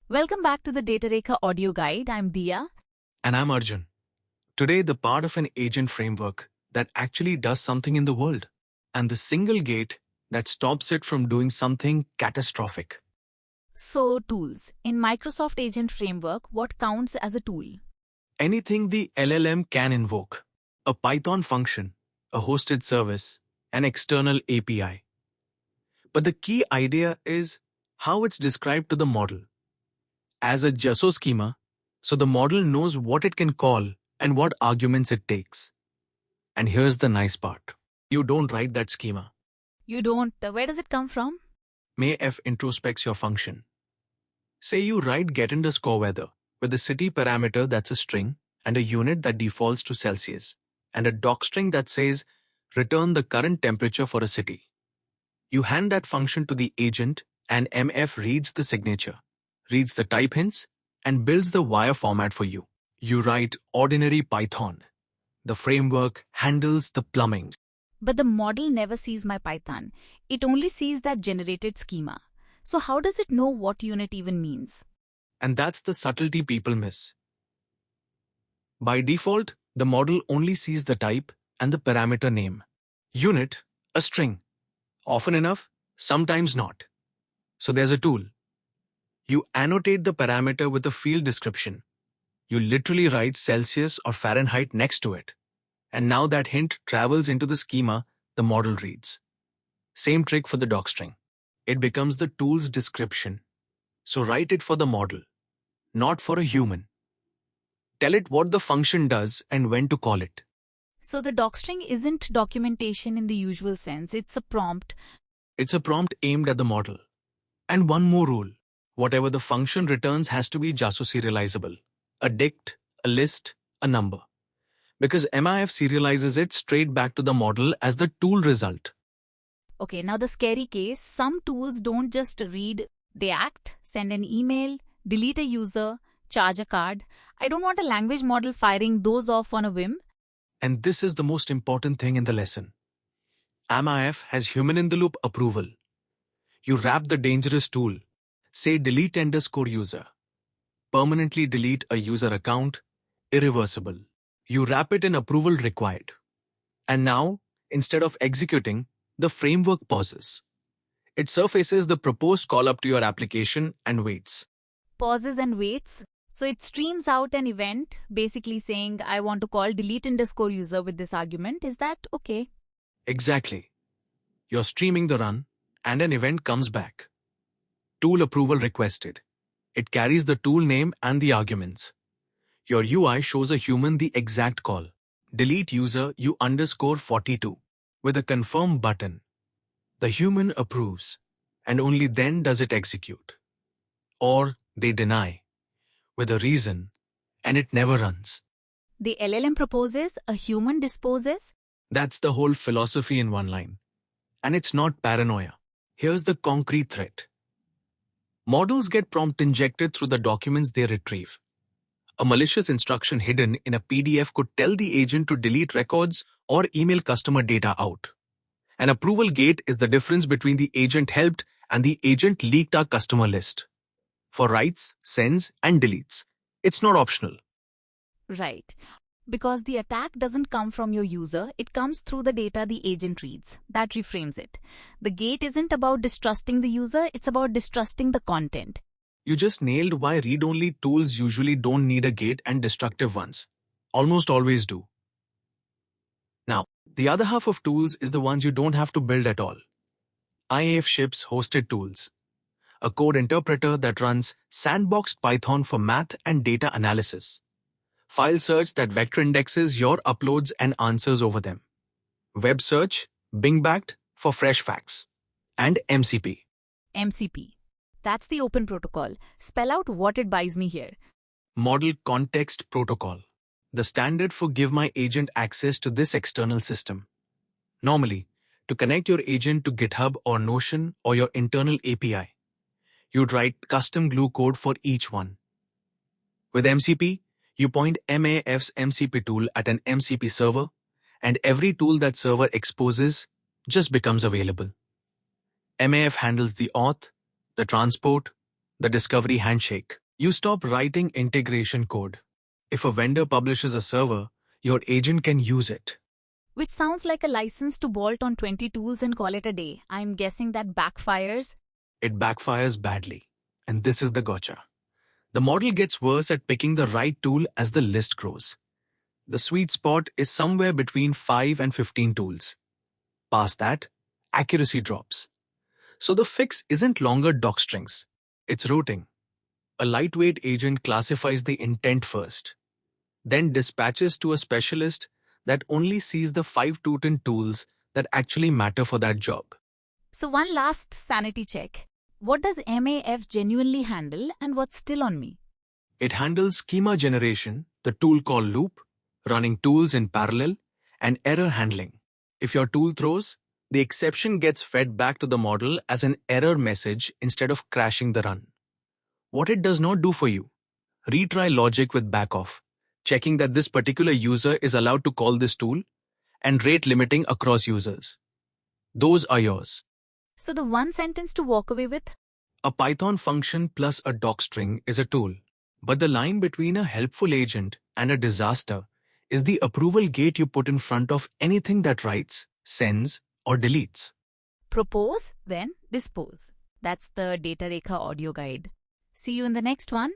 Welcome back to the Datarekha audio guide. I'm Diya. And I'm Arjun. Today, the part of an agent framework that actually does something in the world, and the single gate that stops it from doing something catastrophic. So, tools. In Microsoft Agent Framework, what counts as a tool? Anything the LLM can invoke: a Python function, a hosted service, an external API. But the key idea is how it's described to the model as a JSON schema, so the model knows what it can call and what arguments it takes. And here's the nice part. You don't write that schema. You don't. Where does it come from? May-F introspects your function. Say you write get_weather with a city parameter that's a string and a unit that defaults to Celsius, and a docstring that says return the current temperature for a city. You hand that function to the agent, and MF reads the signature, reads the type hints, and builds the wire format for you. You write ordinary Python. The framework handles the plumbing. But the model never sees my Python. It only sees that generated schema. So how does it know what unit even means? And that's the subtlety people miss. By default, the model only sees the type and the parameter name. Unit, a string. Often enough, sometimes not. So there's a tool. You annotate the parameter with a field description. You literally write Celsius or Fahrenheit next to it. And now that hint travels into the schema the model reads. Same trick for the docstring. It becomes the tool's description. So write it for the model, not for a human. Tell it what the function does and when to call it. So the docstring isn't documentation in the usual sense. It's a prompt. It's a prompt aimed at the model. And one more rule. Whatever the function returns has to be JSON serializable. A dict, a list, a number. Because MIF serializes it straight back to the model as the tool result. Okay, now the scary case. Some tools don't just read. They act, send an email, delete a user, charge a card. I don't want a language model firing those off on a whim. And this is the most important thing in the lesson. MIF has human-in-the-loop approval. You wrap the dangerous tool. Say delete_user. Permanently delete a user account. Irreversible. You wrap it in approval required. And now, instead of executing, the framework pauses. It surfaces the proposed call up to your application and waits. Pauses and waits. So it streams out an event, basically saying, I want to call delete_user with this argument. Is that okay? Exactly. You're streaming the run, and an event comes back. Tool approval requested. It carries the tool name and the arguments. Your UI shows a human the exact call. Delete user U_42 with a confirm button. The human approves, and only then does it execute. Or they deny, with a reason, and it never runs. The LLM proposes, a human disposes. That's the whole philosophy in one line. And it's not paranoia. Here's the concrete threat. Models get prompt injected through the documents they retrieve. A malicious instruction hidden in a PDF could tell the agent to delete records or email customer data out. An approval gate is the difference between the agent helped and the agent leaked our customer list. For writes, sends, and deletes, it's not optional. Right. Because the attack doesn't come from your user, it comes through the data the agent reads. That reframes it. The gate isn't about distrusting the user, it's about distrusting the content. You just nailed why read-only tools usually don't need a gate and destructive ones. Almost always do. Now, the other half of tools is the ones you don't have to build at all. IAF ships hosted tools. A code interpreter that runs sandboxed Python for math and data analysis. File search that vector indexes your uploads and answers over them. Web search, Bing-backed for fresh facts. And MCP. MCP. That's the open protocol. Spell out what it buys me here. Model Context Protocol. The standard for give my agent access to this external system. Normally, to connect your agent to GitHub or Notion or your internal API, you'd write custom glue code for each one. With MCP, you point MAF's MCP tool at an MCP server, and every tool that server exposes just becomes available. MAF handles the auth, the transport, the discovery handshake. You stop writing integration code. If a vendor publishes a server, your agent can use it. Which sounds like a license to bolt on 20 tools and call it a day. I'm guessing that backfires. It backfires badly. And this is the gotcha. The model gets worse at picking the right tool as the list grows. The sweet spot is somewhere between 5 and 15 tools. Past that, accuracy drops. So the fix isn't longer docstrings. It's routing. A lightweight agent classifies the intent first, then dispatches to a specialist that only sees the 5 to 10 tools that actually matter for that job. So one last sanity check. What does MAF genuinely handle and what's still on me? It handles schema generation, the tool call loop, running tools in parallel, and error handling. If your tool throws, the exception gets fed back to the model as an error message instead of crashing the run. What it does not do for you: retry logic with backoff, checking that this particular user is allowed to call this tool, and rate limiting across users. Those are yours. So the one sentence to walk away with? A Python function plus a docstring is a tool, but the line between a helpful agent and a disaster is the approval gate you put in front of anything that writes, sends, or deletes. Propose, then dispose. That's the Datarekha audio guide. See you in the next one.